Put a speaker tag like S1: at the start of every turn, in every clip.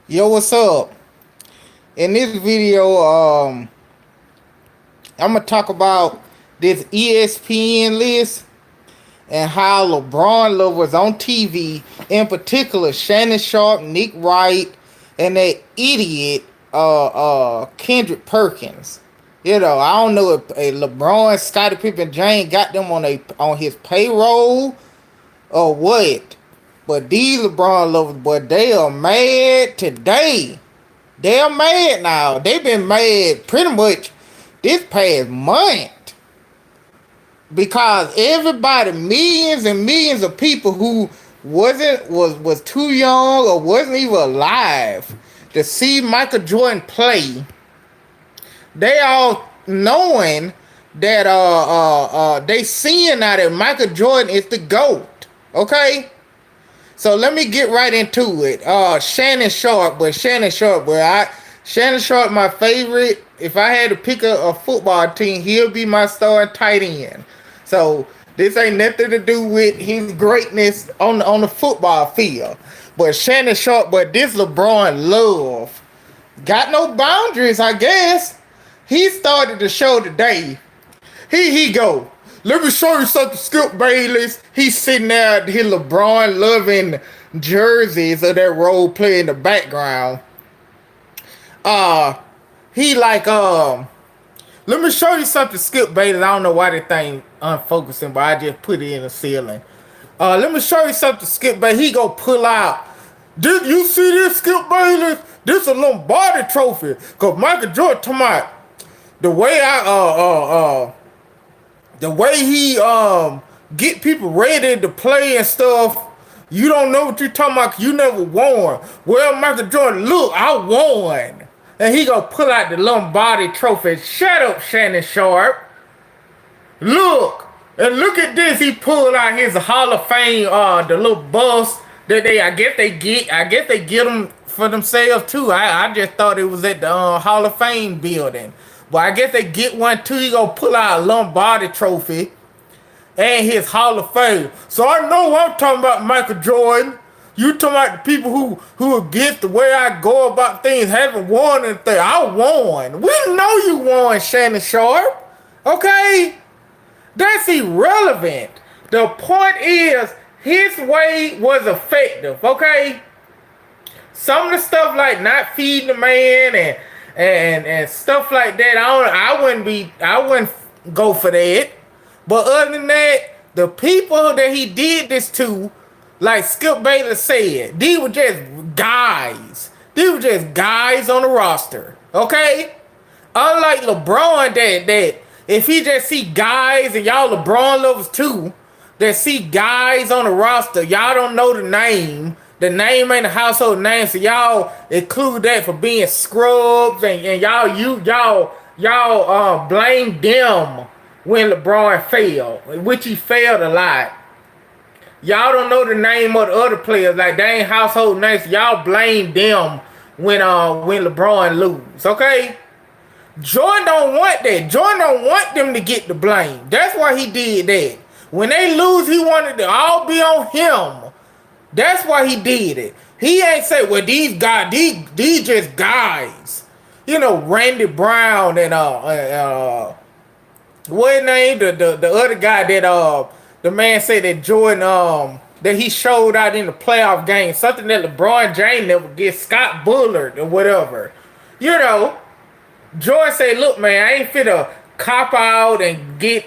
S1: Yo, what's up? In this video, I'm gonna talk about this ESPN list and how LeBron love was on TV. In particular, Shannon Sharp, Nick Wright, and that idiot, Kendrick Perkins. I don't know if LeBron, Scottie Pippen, Jane got them on his payroll or what. But these LeBron lovers, boy, they are mad today. They're mad now. They've been mad pretty much this past month because everybody, millions and millions of people who was too young or wasn't even alive to see Michael Jordan play, they all knowing that they seeing now that Michael Jordan is the GOAT. Okay? So let me get right into it. Shannon Sharp, my favorite. If I had to pick a football team, he'll be my starting tight end. So this ain't nothing to do with his greatness on the football field. But Shannon Sharp, but this LeBron love got no boundaries, I guess. He started the show today. He go. Let me show you something, Skip Bayless. He's sitting there at his LeBron loving jerseys of that role play in the background. Uh he like let me show you something, Skip Bayless. I don't know why that thing unfocusing, but I just put it in the ceiling. Let me show you something, Skip Bayless. He go pull out. Did you see this, Skip Bayless? This a Lombardi trophy. Cause Michael Jordan talking about the way the way he get people ready to play and stuff. You don't know what you're talking about. You never won. Well, Michael Jordan, look, I won. And he gonna pull out the Lombardi trophy. Shut up, Shannon Sharp. Look. And look at this. He pulled out his Hall of Fame, the little bust that I guess they get them for themselves too. I just thought it was at the Hall of Fame building. But I guess they get one too. He gonna pull out a Lombardi trophy and his Hall of Fame. So I know I'm talking about Michael Jordan. You talking about the people who against the way I go about things, haven't won anything. I won. We know you won, Shannon Sharp. Okay? That's irrelevant. The point is, his way was effective, okay? Some of the stuff like not feeding the man and stuff like that, I wouldn't go for that. But other than that, the people that he did this to, like Skip Bayless said, these were just guys. These were just guys on the roster. Okay? Unlike LeBron, that if he just see guys, and y'all LeBron lovers too, that see guys on the roster, y'all don't know the name. The name ain't a household name, so y'all include that for being scrubs, and y'all blame them when LeBron failed, which he failed a lot. Y'all don't know the name of the other players, like they ain't household names. So y'all blame them when LeBron lose, okay? Jordan don't want that. Jordan don't want them to get the blame. That's why he did that. When they lose, he wanted to all be on him. That's why he did it. He ain't say, well, these guys, these just guys. You know, Randy Brown and what his name? The other guy that the man said that Jordan that he showed out in the playoff game, something that LeBron James never gets, Scott Bullard or whatever. You know, Jordan said, look, man, I ain't finna cop out and get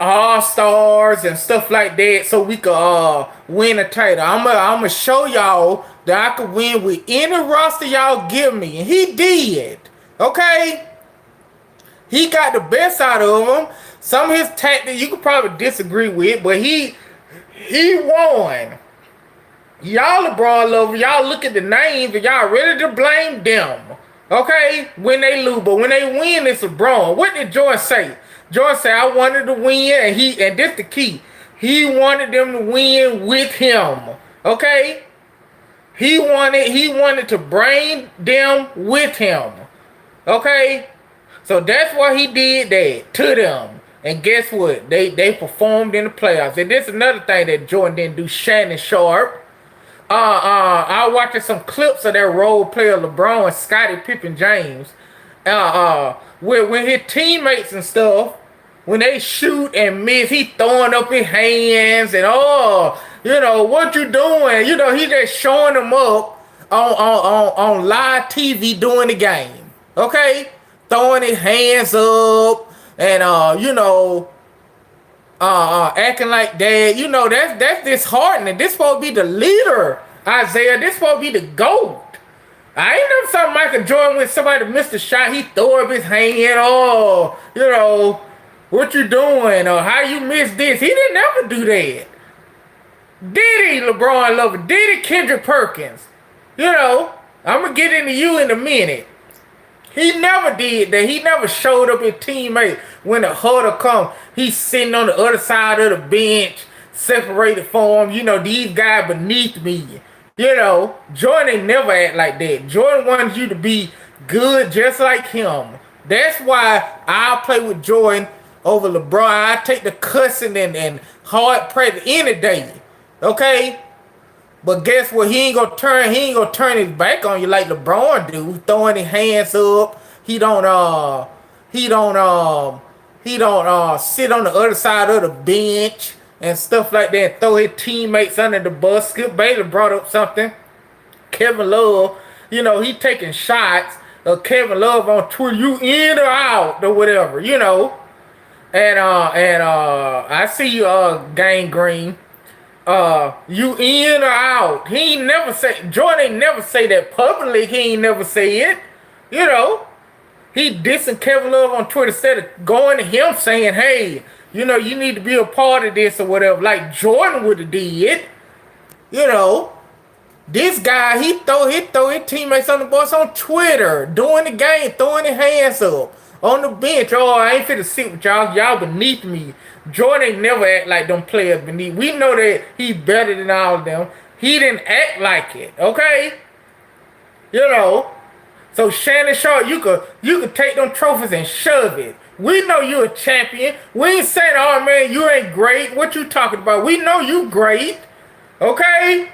S1: all-stars and stuff like that so we could win a title. I'm gonna show y'all that I could win with any roster y'all give me. And he did. Okay? He got the best out of him. Some of his tactics you could probably disagree with, but he won. Y'all LeBron lovers, y'all look at the names and y'all ready to blame them. Okay? When they lose. But when they win, it's LeBron. What did Jordan say? Jordan said, I wanted to win, and this the key. He wanted them to win with him. Okay? He wanted to bring them with him. Okay? So that's why he did that to them. And guess what? They performed in the playoffs. And this is another thing that Jordan didn't do, Shannon Sharp. I was watching some clips of that role player LeBron, Scottie Pippen James. When his teammates and stuff, when they shoot and miss, he throwing up his hands and what you doing? He just showing them up on live TV during the game. Okay, throwing his hands up and acting like that. That's disheartening. This supposed to be the leader, Isaiah. This supposed to be the GOAT. I ain't never saw Michael Jordan when somebody missed a shot, he throw up his hand. What you doing? Or how you missed this? He didn't ever do that. Did he, LeBron Lover? Did he, Kendrick Perkins? I'm going to get into you in a minute. He never did that. He never showed up his teammate when the huddle come. He's sitting on the other side of the bench, separated from him. These guys beneath me. Jordan ain't never act like that. Jordan wants you to be good just like him. That's why I'll play with Jordan over LeBron. I take the cussing and hard pressure any day. Okay? But guess what? He ain't gonna turn his back on you like LeBron do, throwing his hands up. He don't sit on the other side of the bench and stuff like that, and throw his teammates under the bus. Skip Bayless brought up something. Kevin Love, he taking shots of Kevin Love on Twitter. You in or out or whatever, And I see you, Gang Green. You in or out? He ain't never say. Jordan ain't never say that publicly. He ain't never say it. He dissing Kevin Love on Twitter instead of going to him saying, "Hey, you need to be a part of this or whatever." Like Jordan would have did. This guy, he throw his teammates on the bus on Twitter during the game, throwing his hands up on the bench. Oh, I ain't finna sit with y'all. Y'all beneath me. Jordan ain't never act like them players beneath. We know that he's better than all of them. He didn't act like it. Okay? So Shannon Sharp, you could take them trophies and shove it. We know you're a champion. We ain't saying, "Oh man, you ain't great." What you talking about? We know you great. Okay?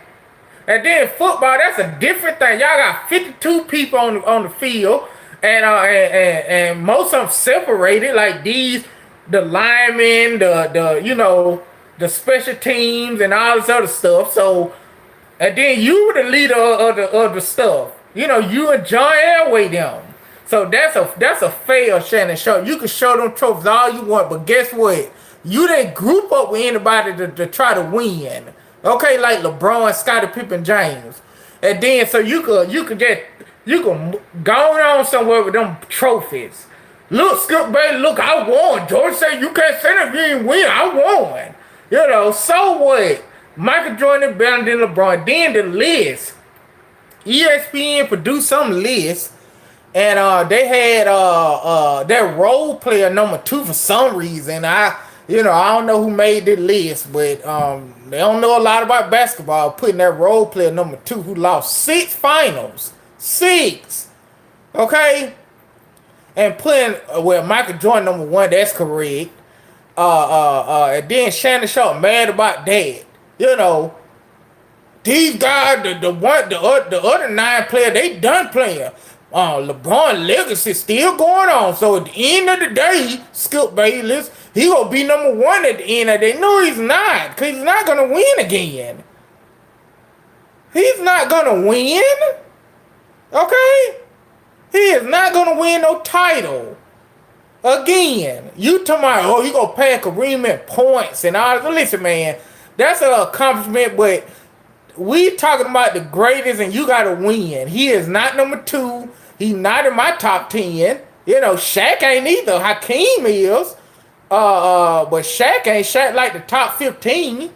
S1: And then football, that's a different thing. Y'all got 52 people on the field, and most of them separated like these, the linemen, the special teams and all this other stuff. So, and then you were the leader of the stuff. You and John Elway them. So that's a fail, Shannon Sharp. You can show them trophies all you want, but guess what? You didn't group up with anybody to try to win. Okay, like LeBron, Scottie Pippen, James. And then so you could go on somewhere with them trophies. Look, Skip Bayless, look, I won. George said you can't say that if you didn't win. I won. So what? Michael Jordan is better than LeBron. Then the list. ESPN produced some list. And they had their role player number 2 for some reason. I don't know who made the list, but they don't know a lot about basketball. Putting that role player number 2 who lost 6 finals. 6. Okay? And putting Michael Jordan number 1, that's correct. And then Shannon Sharp mad about that. These guys, the other 9 players, they done playing. LeBron legacy still going on. So at the end of the day, Skip Bayless, he gonna be number 1 at the end of the day. No, he's not, because he's not gonna win again. He's not gonna win. Okay? He is not gonna win no title again. You talking about, he gonna pass Kareem in points and all that. Listen, man, that's an accomplishment, but we talking about the greatest, and you gotta win. He is not number 2. He's not in my top 10. Shaq ain't either. Hakeem is. But Shaq ain't. Shaq like the top 15.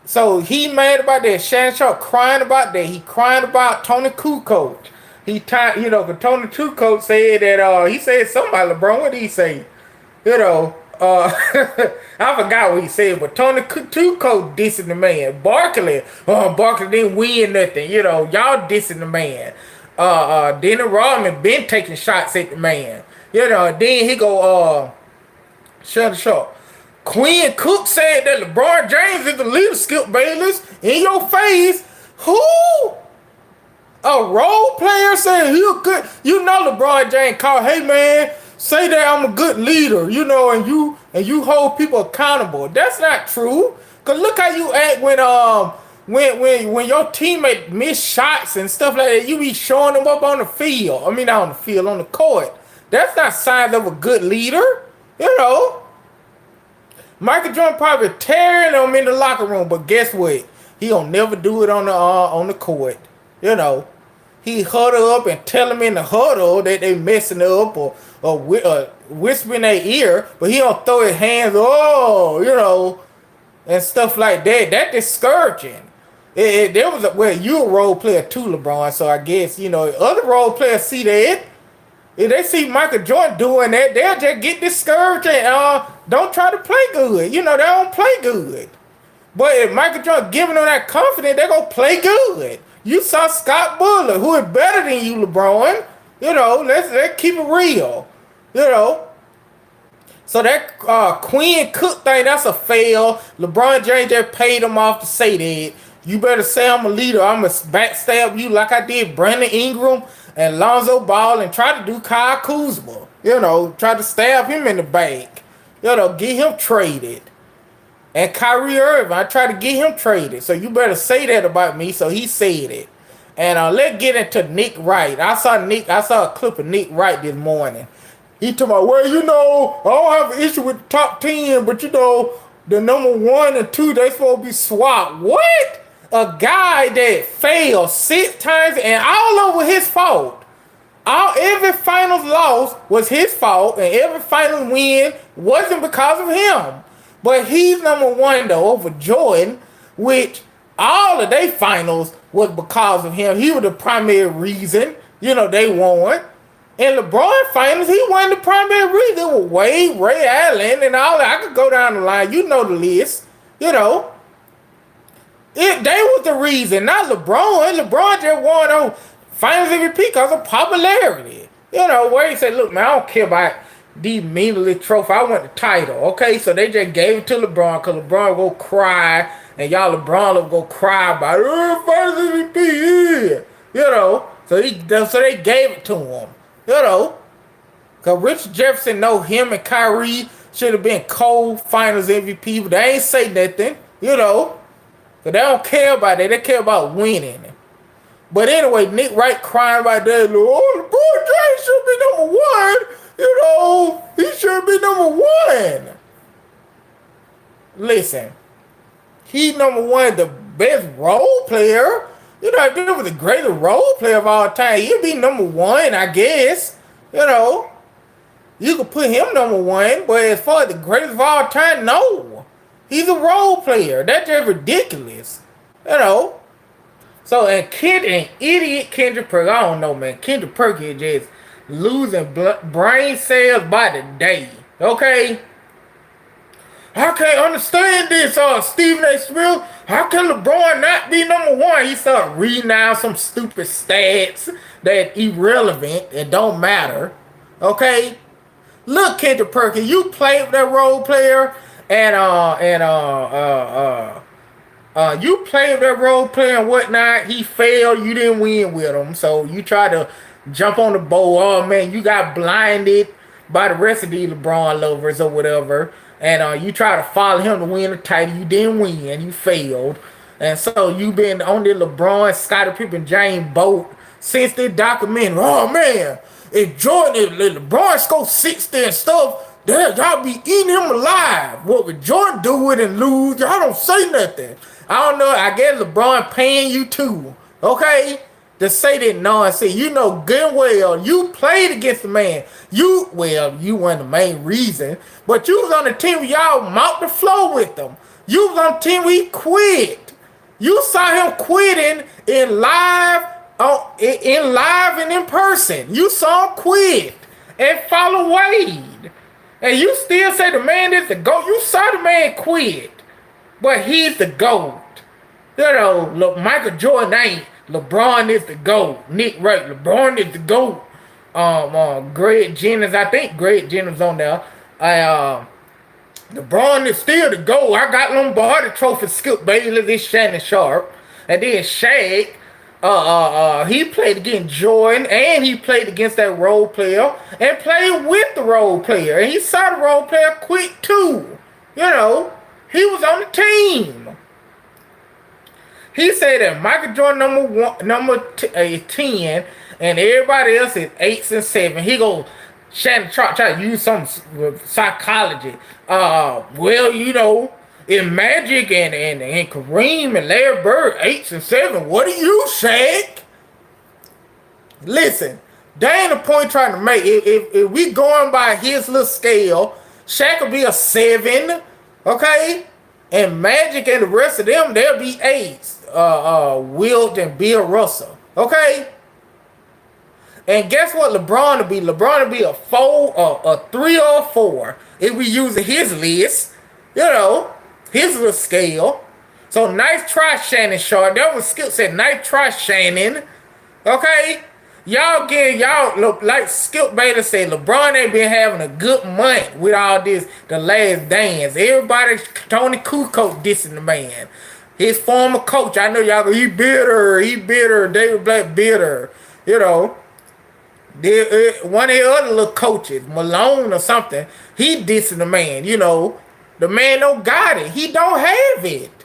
S1: So he mad about that. Shannon Sharp crying about that. He crying about Tony Kukoc. Tony Kukoc said that he said something about LeBron. What did he say? I forgot what he said, but Tony Kukoc dissing the man. Barkley didn't win nothing. Y'all dissing the man. Dennis Rodman been taking shots at the man. Then he go, Shannon Sharp. Quinn Cook said that LeBron James is the leader. Skip Bayless in your face. Who? A role player saying you good. You know LeBron James called, hey man, say that I'm a good leader, and you hold people accountable. That's not true. Cause look how you act when your teammate miss shots and stuff like that. You be showing them up on the field. I mean not on the field, on the court. That's not signs of a good leader. You know. Michael Jordan probably tearing them in the locker room, but guess what? He don't never do it on the court. You know. He huddle up and tell them in the huddle that they messing up or whisper in their ear, but he don't throw his hands, and stuff like that. That discouraging. There was you a role player too, LeBron, so I guess, other role players see that. If they see Michael Jordan doing that, they'll just get discouraged and don't try to play good. They don't play good. But if Michael Jordan giving them that confidence, they're going to play good. You saw Scott Buller, who is better than you, LeBron. Let's keep it real. So that Quinn Cook thing, that's a fail. LeBron James just paid him off to say that. You better say I'm a leader. I'm going to backstab you like I did Brandon Ingram and Lonzo Ball and try to do Kyle Kuzma. Try to stab him in the back. Get him traded. And Kyrie Irving, I tried to get him traded. So you better say that about me. So he said it. And let's get into Nick Wright. I saw a clip of Nick Wright this morning. He told me, well, I don't have an issue with the top 10, but the number 1 and 2, they supposed to be swapped. What? A guy that failed 6 times and all over his fault. Every finals loss was his fault, and every final win wasn't because of him. But he's number 1 though over Jordan, which all of their finals was because of him. He was the primary reason, they won. In LeBron finals, he wasn't the primary reason. It was Wade, Ray Allen, and all that. I could go down the line. You know the list. They was the reason, not LeBron. LeBron just won on finals MVP because of popularity. Wade said, look, man, I don't care about the meaningless trophy. I want the title. Okay, so they just gave it to LeBron because LeBron will go cry, and y'all LeBron will go cry about finals MVP. So they gave it to him. Because Richard Jefferson know him and Kyrie should have been co-finals MVP, but they ain't say nothing, because they don't care about that. They care about winning. But anyway, Nick Wright crying about that. LeBron James should be number 1. He should be number 1. Listen, he's number 1, the best role player. If he was the greatest role player of all time, he'd be number 1, I guess. You could put him number 1, but as far as the greatest of all time, no. He's a role player. That's just ridiculous. So, and idiot Kendrick Perkins, I don't know, man. Kendrick Perkins is just losing brain cells by the day. Okay? I can't understand this, Stephen A. Smith. How can LeBron not be number 1? He started reading out some stupid stats that irrelevant and don't matter. Okay? Look, Kendrick Perkins, you played with that role player, you played with that role player and whatnot. He failed. You didn't win with him. So you try to jump on the boat. Oh, man, you got blinded by the rest of the LeBron lovers or whatever. And you try to follow him to win the title. You didn't win. You failed. And so you've been on the LeBron, Scottie Pippen, James boat since the documentary. Oh, man, if LeBron scored 60 and stuff, y'all be eating him alive. What would Jordan do it and lose? Y'all don't say nothing. I don't know. I guess LeBron paying you too. Okay? To say that nonsense. You know good and well you played against the man. You weren't the main reason. But you was on the team where y'all mopped the floor with them. You was on the team where he quit. You saw him quitting in live and in person. You saw him quit and follow Wade. And you still say the man is the GOAT. You saw the man quit. But he's the GOAT. Look, Michael Jordan ain't. LeBron is the GOAT. Nick Wright, LeBron is the GOAT. Greg Jennings, I think Greg Jennings on there. LeBron is still the GOAT. I got Lombardi Trophy, Skip Bayless, this Shannon Sharp. And then Shaq, he played against Jordan, and he played against that role player, and played with the role player. And he saw the role player quit too. You know, he was on the team. He said that Michael Jordan number 10, and everybody else is 8s and 7. He goes, Shannon try to use some psychology. Well, you know, in Magic and Kareem and Larry Bird, 8s and 7. What do you, Shaq? Listen, there ain't a point trying to make. If we going by his little scale, Shaq will be a 7, okay? And Magic and the rest of them, they'll be 8s. Wilt and Bill Russell, okay? And guess what LeBron will be? LeBron will be a 4, a 3 or a 4. If we using his list, you know, his little scale. So nice try, Shannon Sharp. That was Skip said, nice try, Shannon. Okay? Y'all look like Skip Bayless said, LeBron ain't been having a good month with all this, the last dance. Everybody, Tony Kukoc dissing the man. His former coach, I know y'all go, he bitter, David Black bitter, you know. One of the other little coaches, Malone or something, he dissing the man, you know. The man don't got it. He don't have it.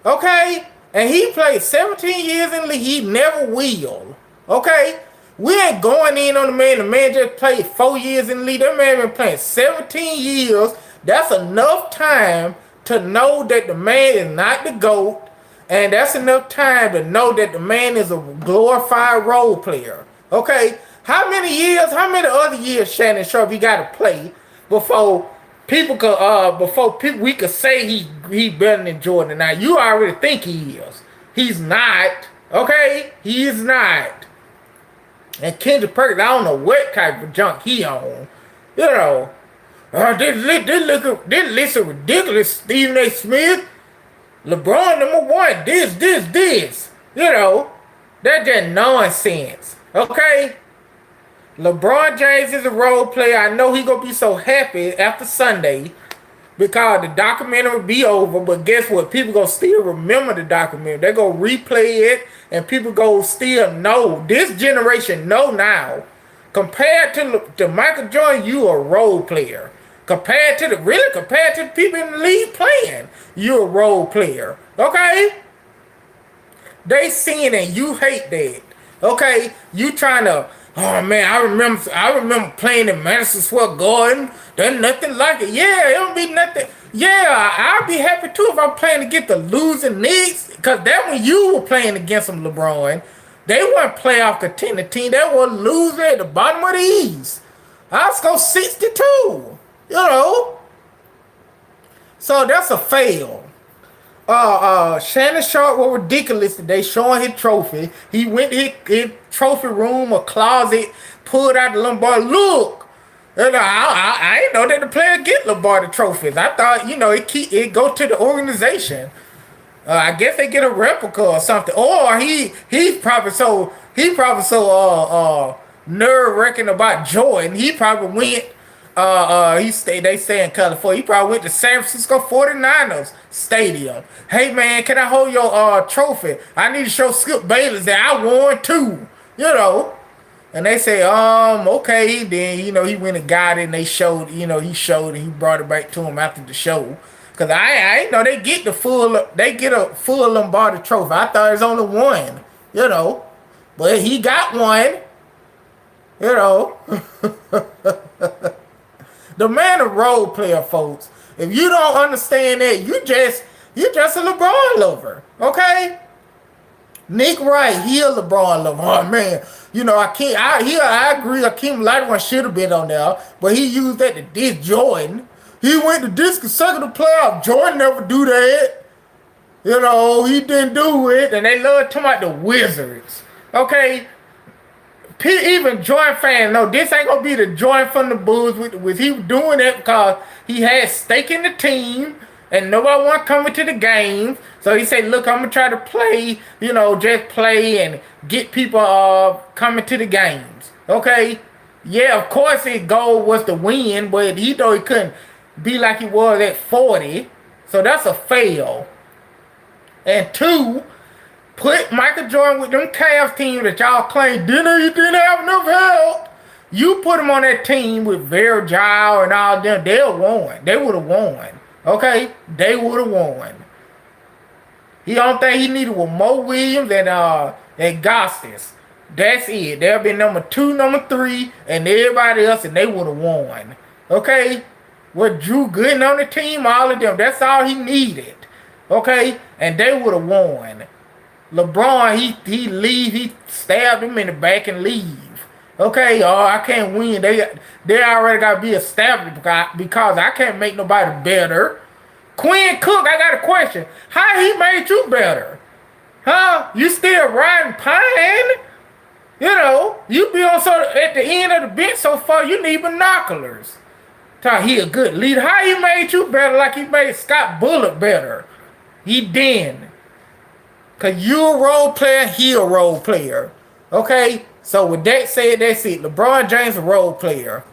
S1: Okay? And he played 17 years in the league. He never will. Okay? We ain't going in on the man. The man just played 4 years in the league. That man been playing 17 years. That's enough time to know that the man is not the GOAT. And that's enough time to know that the man is a glorified role player. Okay? How many other years Shannon Sharp he got to play before people could we could say he better than Jordan? Now you already think he is. He's not. Okay, he is not. And Kendrick Perkins, I don't know what type of junk he on. You know, this list is ridiculous. Stephen A. Smith, LeBron number 1. This. You know, that's just nonsense. Okay. LeBron James is a role player. I know he gonna be so happy after Sunday because the documentary will be over. But guess what? People gonna still remember the documentary. They gonna replay it, and people gonna still know. This generation know now. Compared to Michael Jordan, you a role player. Compared to the people in the league playing, you a role player. Okay? They seeing it. You hate that. Okay? You trying to. Oh man, I remember playing in Madison Square Garden. There's nothing like it. Yeah, it don't be nothing. Yeah, I'd be happy too if I'm playing against the losing Knicks. Because that when you were playing against them, LeBron, they weren't playoff contender team. They were losing at the bottom of the East. I was go 62. You know. So that's a fail. Shannon Sharp was ridiculous today showing his trophy. He went to his trophy room or closet, pulled out the Lombardi. Look, and I didn't know that the player get Lombardi trophies. I thought, you know, it go to the organization. I guess they get a replica or something. Or he's probably so nerve wracking about Jordan. He probably went. They stay in California. He probably went to San Francisco 49ers stadium. Hey man, can I hold your trophy? I need to show Skip Bayless that I won too. You know. And they say, okay, then you know he went and got it and they showed, you know, he showed and he brought it back to him after the show. Cause I know they get a full Lombardi trophy. I thought it was only one, you know. But he got one. You know. The man a role player, folks. If you don't understand that, you just a LeBron lover, okay? Nick Wright, he a LeBron lover. Oh man, you know I agree. Akeem Olajuwon should have been on there, but he used that to diss Jordan. He went to diss consecutive playoff. Jordan never do that. You know he didn't do it, and they love talking about the Wizards, okay? Even Jordan fans know this ain't gonna be the Jordan from the Bulls. With he doing that because he had stake in the team and nobody want coming to the game. So he said, "Look, I'm gonna try to play. You know, just play and get people coming to the games." Okay, yeah, of course his goal was to win, but he know he couldn't be like he was at 40. So that's a fail. And two, put Michael Jordan with them Cavs team that y'all claim didn't have enough help. You put him on that team with Vera Giles and all them, they'll won. They would have won. Okay? They would have won. The only thing he needed was Mo Williams and Gostis. That's it. They'll be number 2, number 3, and everybody else, and they would have won. Okay? With Drew Gooden on the team, all of them. That's all he needed. Okay? And they would have won. LeBron, he stabbed him in the back and leave. Okay, I can't win. They already got to be established because I can't make nobody better. Quinn Cook, I got a question. How he made you better? Huh? You still riding pine? You know, you be on at the end of the bench so far, you need binoculars. Tell he a good leader. How he made you better like he made Scott Bullock better? He didn't. Because you a role player, he a role player. Okay? So with that said, that's it. LeBron James a role player.